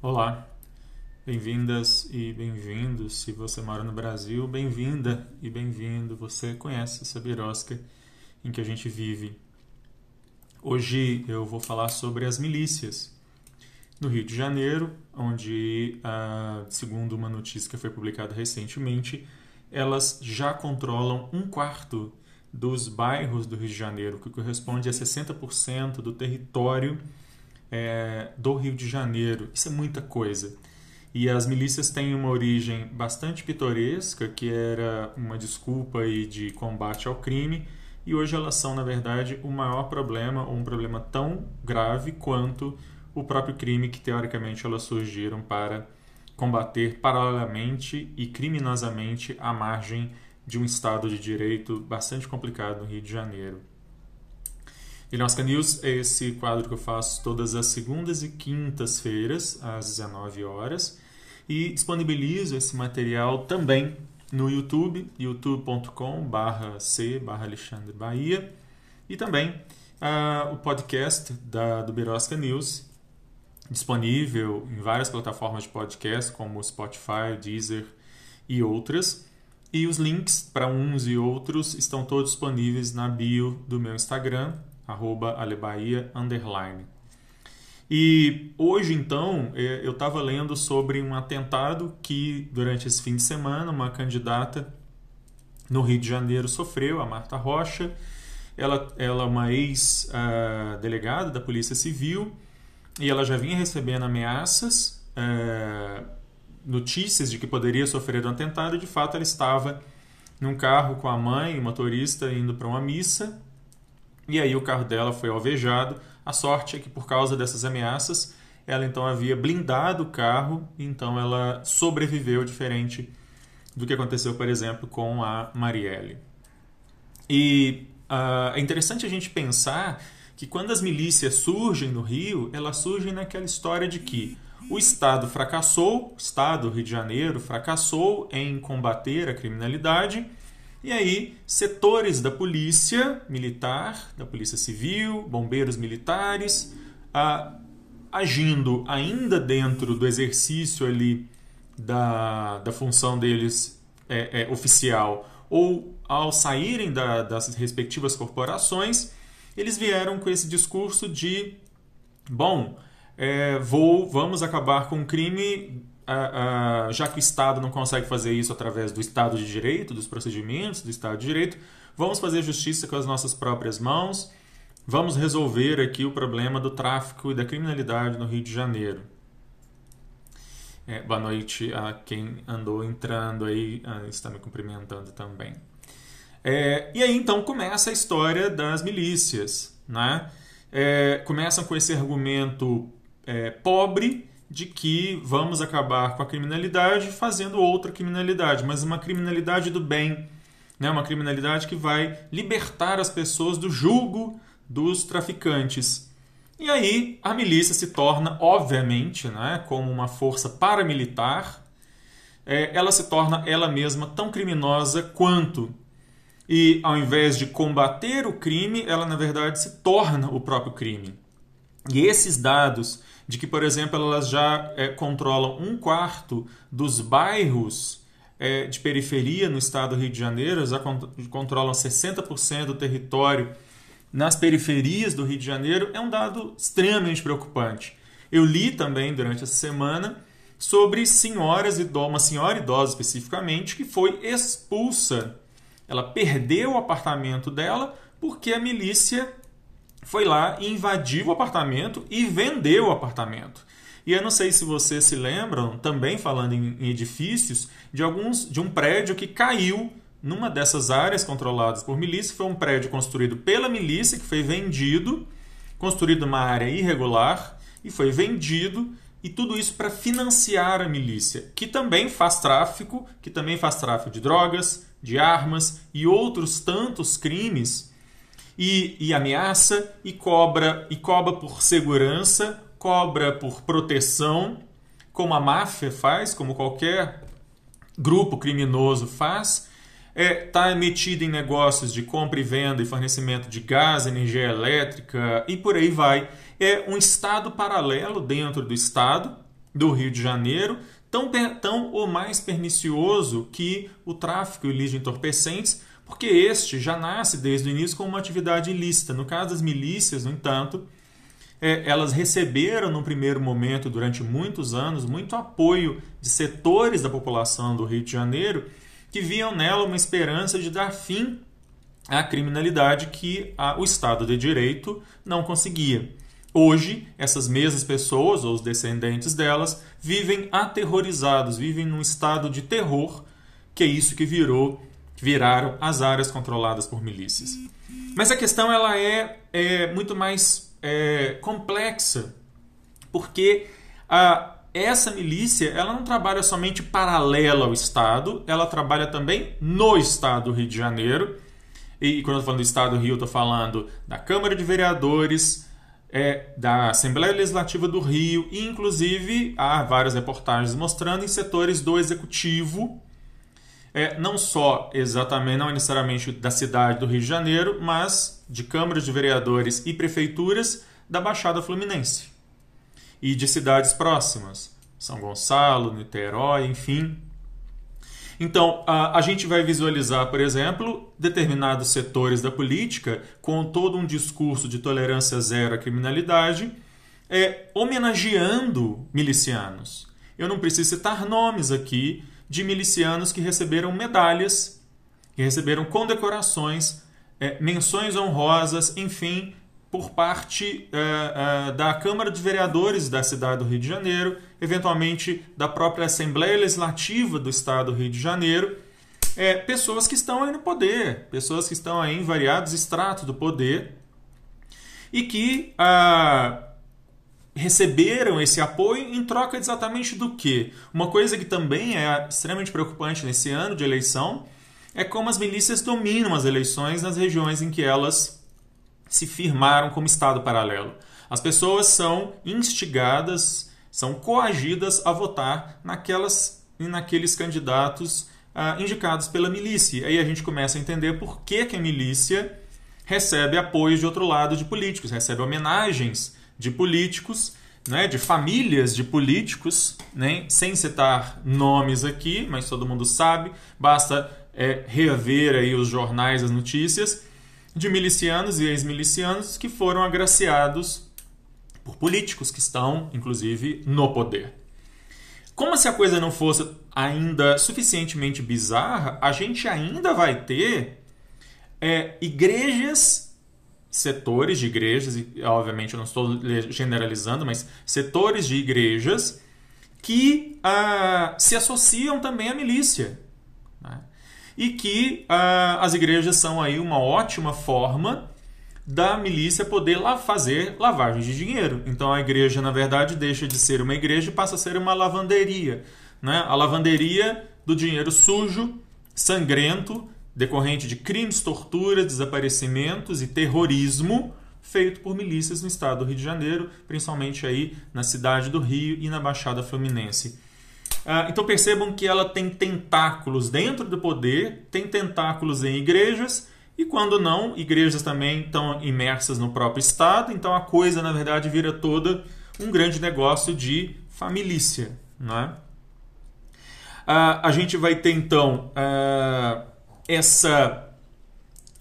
Olá, bem-vindas e bem-vindos. Se você mora no Brasil, bem-vinda e bem-vindo. Você conhece essa birosca em que a gente vive. Hoje eu vou falar sobre as milícias no Rio de Janeiro, onde, segundo uma notícia que foi publicada recentemente, elas já controlam um quarto dos bairros do Rio de Janeiro, que corresponde a 60% do território do Rio de Janeiro. Isso é muita coisa. E as milícias têm uma origem bastante pitoresca, que era uma desculpa aí de combate ao crime, e hoje elas são, na verdade, o maior problema, ou um problema tão grave quanto o próprio crime que, teoricamente, elas surgiram para combater paralelamente e criminosamente à margem de um Estado de Direito bastante complicado no Rio de Janeiro. Birosca News é esse quadro que eu faço todas as segundas e quintas-feiras, às 19 horas, e disponibilizo esse material também no YouTube, youtube.com/c/Alexandre Bahia, e também o podcast do Birosca News, disponível em várias plataformas de podcast, como Spotify, Deezer e outras. E os links para uns e outros estão todos disponíveis na bio do meu Instagram, @alebahia_. E hoje, então, eu estava lendo sobre um atentado que, durante esse fim de semana, uma candidata no Rio de Janeiro sofreu, a Marta Rocha. Ela é uma ex-delegada da Polícia Civil e ela já vinha recebendo ameaças, notícias de que poderia sofrer um atentado. E, de fato, ela estava num carro com a mãe, o motorista, indo para uma missa. E aí o carro dela foi alvejado. A sorte é que, por causa dessas ameaças, ela então havia blindado o carro, então ela sobreviveu, diferente do que aconteceu, por exemplo, com a Marielle. E é interessante a gente pensar que, quando as milícias surgem no Rio, elas surgem naquela história de que o Estado fracassou, o Estado do Rio de Janeiro fracassou em combater a criminalidade. E aí, setores da polícia militar, da polícia civil, bombeiros militares, agindo ainda dentro do exercício ali da função deles oficial, ou ao saírem das respectivas corporações, eles vieram com esse discurso de, vamos acabar com o crime, já que o Estado não consegue fazer isso através do Estado de Direito, dos procedimentos do Estado de Direito, vamos fazer justiça com as nossas próprias mãos, vamos resolver aqui o problema do tráfico e da criminalidade no Rio de Janeiro. Boa noite a quem andou entrando aí, está me cumprimentando também. E aí então começa a história das milícias, né? Começam com esse argumento pobre de que vamos acabar com a criminalidade fazendo outra criminalidade, mas uma criminalidade do bem, né? Uma criminalidade que vai libertar as pessoas do jugo dos traficantes. E aí a milícia se torna, obviamente, né, como uma força paramilitar, ela se torna ela mesma tão criminosa quanto. E, ao invés de combater o crime, ela, na verdade, se torna o próprio crime. E esses dados de que, por exemplo, elas já controlam um quarto dos bairros de periferia no estado do Rio de Janeiro, já controlam 60% do território nas periferias do Rio de Janeiro, é um dado extremamente preocupante. Eu li também, durante essa semana, sobre uma senhora idosa especificamente, que foi expulsa. Ela perdeu o apartamento dela porque a milícia foi lá e invadiu o apartamento e vendeu o apartamento. E eu não sei se vocês se lembram, também falando em edifícios, de um prédio que caiu numa dessas áreas controladas por milícia. Foi um prédio construído pela milícia, que foi vendido, construído numa área irregular, e foi vendido, e tudo isso para financiar a milícia, que também faz tráfico de drogas, de armas e outros tantos crimes, e ameaça, e cobra por segurança, cobra por proteção, como a máfia faz, como qualquer grupo criminoso faz. Está metido em negócios de compra e venda e fornecimento de gás, energia elétrica e por aí vai. É um Estado paralelo dentro do Estado, do Rio de Janeiro, tão ou mais pernicioso que o tráfico ilícito de entorpecentes, porque este já nasce desde o início como uma atividade ilícita. No caso das milícias, no entanto, elas receberam, no primeiro momento, durante muitos anos, muito apoio de setores da população do Rio de Janeiro que viam nela uma esperança de dar fim à criminalidade que o Estado de Direito não conseguia. Hoje, essas mesmas pessoas, ou os descendentes delas, vivem aterrorizados, vivem num estado de terror, que é isso que viraram as áreas controladas por milícias. Mas a questão ela é muito mais complexa, porque essa milícia ela não trabalha somente paralela ao Estado, ela trabalha também no Estado do Rio de Janeiro. E quando eu estou falando do Estado do Rio, eu estou falando da Câmara de Vereadores, da Assembleia Legislativa do Rio, e inclusive há várias reportagens mostrando em setores do Executivo, não só exatamente, não necessariamente da cidade do Rio de Janeiro, mas de câmaras de vereadores e prefeituras da Baixada Fluminense e de cidades próximas, São Gonçalo, Niterói, enfim. Então, a gente vai visualizar, por exemplo, determinados setores da política com todo um discurso de tolerância zero à criminalidade, homenageando milicianos. Eu não preciso citar nomes aqui de milicianos que receberam medalhas, que receberam condecorações, menções honrosas, enfim, por parte da Câmara de Vereadores da cidade do Rio de Janeiro, eventualmente da própria Assembleia Legislativa do estado do Rio de Janeiro, pessoas que estão aí no poder, pessoas que estão aí em variados estratos do poder e que receberam esse apoio em troca exatamente do quê? Uma coisa que também é extremamente preocupante nesse ano de eleição é como as milícias dominam as eleições nas regiões em que elas se firmaram como Estado paralelo. As pessoas são instigadas, são coagidas a votar naqueles candidatos indicados pela milícia. Aí a gente começa a entender por que a milícia recebe apoio de outro lado de políticos, recebe homenagens de políticos, né, de famílias de políticos, né, sem citar nomes aqui, mas todo mundo sabe, basta rever aí os jornais, as notícias, de milicianos e ex-milicianos que foram agraciados por políticos que estão, inclusive, no poder. Como se a coisa não fosse ainda suficientemente bizarra, a gente ainda vai ter igrejas, setores de igrejas, e obviamente eu não estou generalizando, mas setores de igrejas que se associam também à milícia, né? E que as igrejas são aí uma ótima forma da milícia poder fazer lavagem de dinheiro. Então a igreja, na verdade, deixa de ser uma igreja e passa a ser uma lavanderia, né? A lavanderia do dinheiro sujo, sangrento, decorrente de crimes, torturas, desaparecimentos e terrorismo feito por milícias no estado do Rio de Janeiro, principalmente aí na cidade do Rio e na Baixada Fluminense. Então percebam que ela tem tentáculos dentro do poder, tem tentáculos em igrejas, e quando não, igrejas também estão imersas no próprio Estado, então a coisa, na verdade, vira toda um grande negócio de família, né? A gente vai ter, então, essa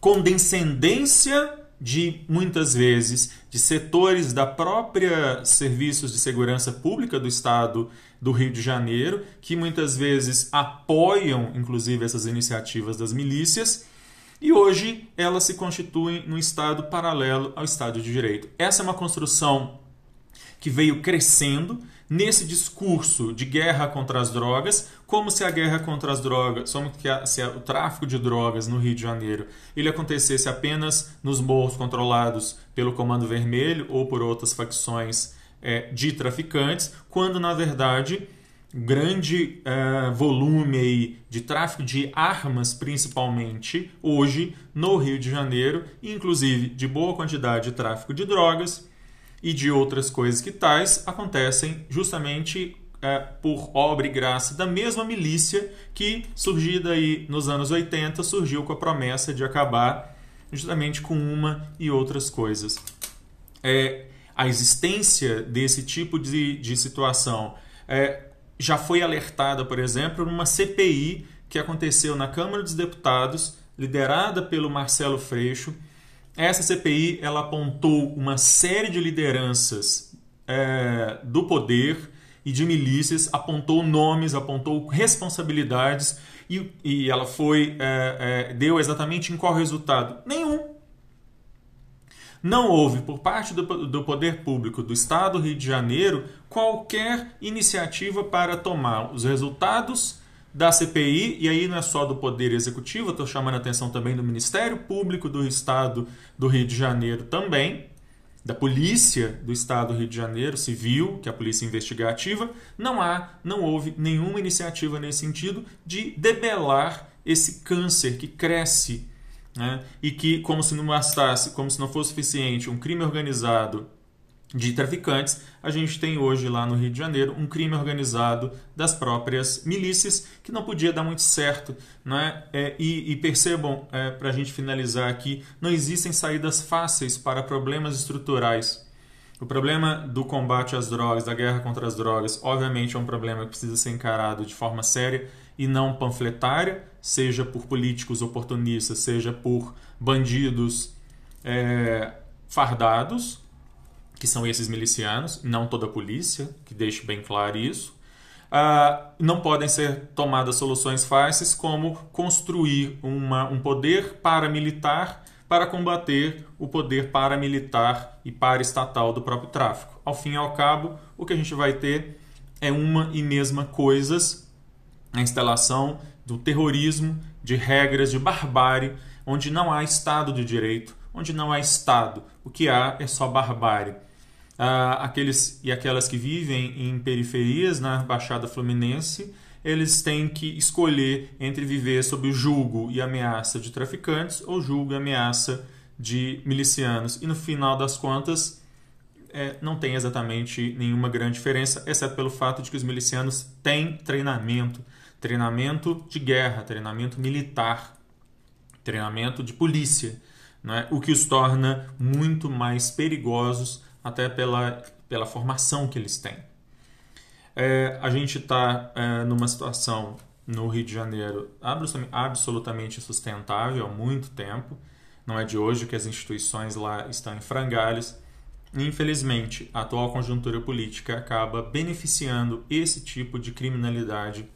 condescendência de, muitas vezes, de setores da própria serviços de segurança pública do Estado do Rio de Janeiro, que muitas vezes apoiam, inclusive, essas iniciativas das milícias, e hoje elas se constituem num Estado paralelo ao Estado de Direito. Essa é uma construção que veio crescendo nesse discurso de guerra contra as drogas, como se a guerra contra as drogas, se o tráfico de drogas no Rio de Janeiro ele acontecesse apenas nos morros controlados pelo Comando Vermelho ou por outras facções de traficantes, quando na verdade grande volume aí de tráfico de armas, principalmente hoje no Rio de Janeiro, inclusive de boa quantidade de tráfico de drogas e de outras coisas que tais, acontecem justamente por obra e graça da mesma milícia que, surgida aí nos anos 80, surgiu com a promessa de acabar justamente com uma e outras coisas. A existência desse tipo de situação já foi alertada, por exemplo, numa CPI que aconteceu na Câmara dos Deputados, liderada pelo Marcelo Freixo. Essa CPI ela apontou uma série de lideranças do poder e de milícias, apontou nomes, apontou responsabilidades e ela deu exatamente em qual resultado? Nenhum. Não houve, por parte do poder público do Estado do Rio de Janeiro, qualquer iniciativa para tomar os resultados da CPI, e aí não é só do Poder Executivo, estou chamando a atenção também do Ministério Público do Estado do Rio de Janeiro também, da Polícia do Estado do Rio de Janeiro, Civil, que é a Polícia Investigativa. Não houve nenhuma iniciativa nesse sentido de debelar esse câncer que cresce, né? E que, como se não bastasse, como se não fosse suficiente um crime organizado de traficantes, a gente tem hoje lá no Rio de Janeiro um crime organizado das próprias milícias que não podia dar muito certo, né? E percebam, para a gente finalizar aqui, não existem saídas fáceis para problemas estruturais. O problema do combate às drogas, da guerra contra as drogas, obviamente é um problema que precisa ser encarado de forma séria e não panfletária, seja por políticos oportunistas, seja por bandidos fardados, que são esses milicianos, não toda a polícia, que deixe bem claro isso. Não podem ser tomadas soluções fáceis como construir um poder paramilitar para combater o poder paramilitar e paraestatal do próprio tráfico. Ao fim e ao cabo, o que a gente vai ter é uma e mesma coisas, a instalação do terrorismo, de regras de barbárie, onde não há Estado de Direito, onde não há Estado. O que há é só barbárie. Aqueles e aquelas que vivem em periferias, na Baixada Fluminense, eles têm que escolher entre viver sob o julgo e ameaça de traficantes ou julgo e ameaça de milicianos. E no final das contas, não tem exatamente nenhuma grande diferença, exceto pelo fato de que os milicianos têm treinamento de guerra, treinamento militar, treinamento de polícia, né? O que os torna muito mais perigosos até pela formação que eles têm. A gente está numa situação no Rio de Janeiro absolutamente insustentável há muito tempo. Não é de hoje que as instituições lá estão em frangalhos. Infelizmente, a atual conjuntura política acaba beneficiando esse tipo de criminalidade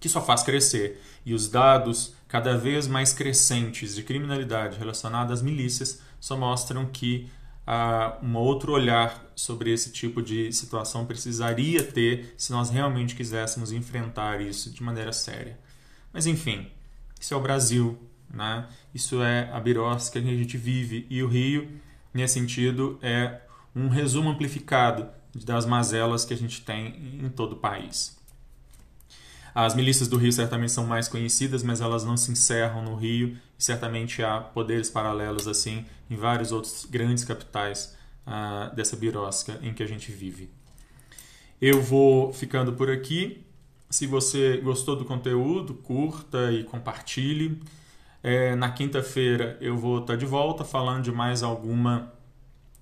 que só faz crescer. E os dados cada vez mais crescentes de criminalidade relacionada às milícias só mostram que um outro olhar sobre esse tipo de situação precisaria ter se nós realmente quiséssemos enfrentar isso de maneira séria. Mas enfim, isso é o Brasil, né? Isso é a birosca que a gente vive, e o Rio, nesse sentido, é um resumo amplificado das mazelas que a gente tem em todo o país. As milícias do Rio certamente são mais conhecidas, mas elas não se encerram no Rio, e certamente há poderes paralelos assim em vários outros grandes capitais dessa birosca em que a gente vive. Eu vou ficando por aqui. Se você gostou do conteúdo, curta e compartilhe. Na quinta-feira eu vou estar de volta falando de mais alguma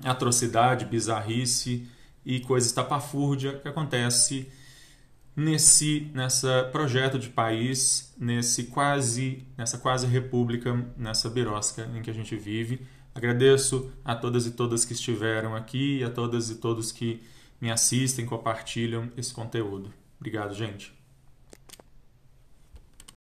atrocidade, bizarrice e coisa estapafúrdia que acontece nessa projeto de país, nessa quase república, nessa birosca em que a gente vive. Agradeço a todas e todas que estiveram aqui e a todas e todos que me assistem, compartilham esse conteúdo. Obrigado, gente.